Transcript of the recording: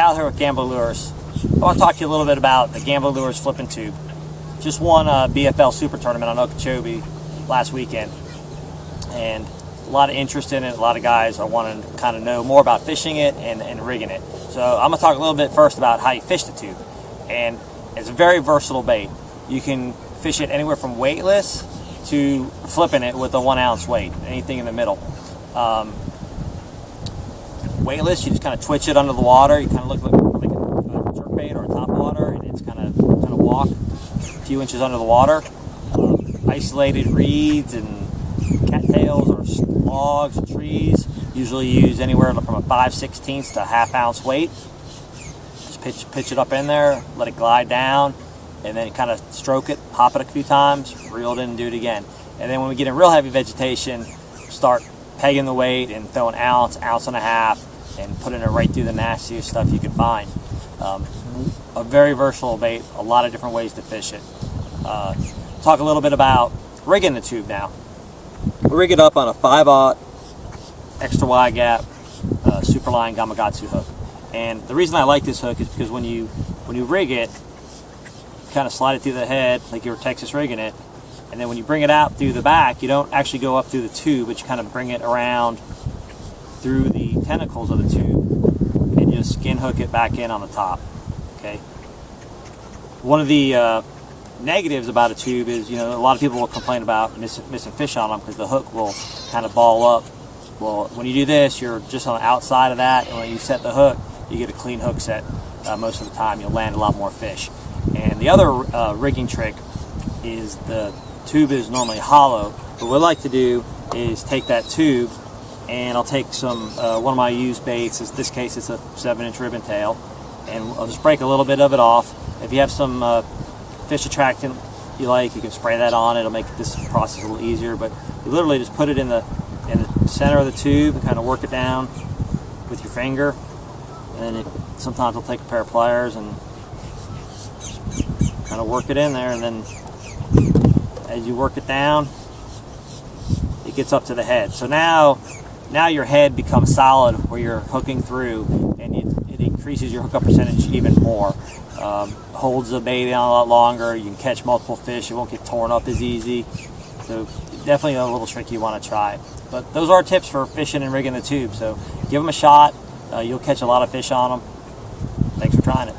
out here with Gambler Lures. I want to talk to you a little bit about the Gambler Lures flipping tube. Just won a BFL Super Tournament on Okeechobee last weekend, and a lot of interest in it. A lot of guys are wanting to kind of know more about fishing it and rigging it. So I'm going to talk a little bit first about how you fish the tube. And it's a very versatile bait. You can fish it anywhere from weightless to flipping it with a 1 ounce weight, anything in the middle. Weightless, you just kind of twitch it under the water. You kind of look like a jerkbait or a top water, and it's kind of walk a few inches under the water. Isolated reeds and cattails or logs or trees usually use anywhere from a 5/16 to a 1/2 ounce weight. Just pitch it up in there, let it glide down, and then kind of stroke it, pop it a few times, reel it in and do it again. And then when we get in real heavy vegetation, start pegging the weight and throw an ounce, 1.5 ounces, and putting it right through the nastiest stuff you can find. A very versatile bait, a lot of different ways to fish it. Talk a little bit about rigging the tube now. We rig it up on a 5/0 extra wide gap Superline Gamakatsu hook. And the reason I like this hook is because when you rig it, you kind of slide it through the head like you were Texas rigging it, and then when you bring it out through the back, you don't actually go up through the tube, but you kind of bring it around through the tentacles of the tube and just skin hook it back in on the top. Okay. One of the negatives about a tube is, a lot of people will complain about missing fish on them because the hook will kind of ball up. Well, when you do this, you're just on the outside of that, and when you set the hook, you get a clean hook set most of the time. You'll land a lot more fish. And the other rigging trick is the tube is normally hollow. What we like to do is take that tube, and I'll take some one of my used baits. In this case, it's a 7-inch ribbon tail, and I'll just break a little bit of it off. If you have some fish attractant you can spray that on. It'll make this process a little easier. But you literally just put it in the center of the tube and kind of work it down with your finger. And then sometimes I'll take a pair of pliers and kind of work it in there. And then as you work it down, it gets up to the head. So now your head becomes solid where you're hooking through, and it increases your hookup percentage even more. Holds the bait on a lot longer. You can catch multiple fish. It won't get torn up as easy. So definitely a little trick you want to try. But those are tips for fishing and rigging the tube. So give them a shot. You'll catch a lot of fish on them. Thanks for trying it.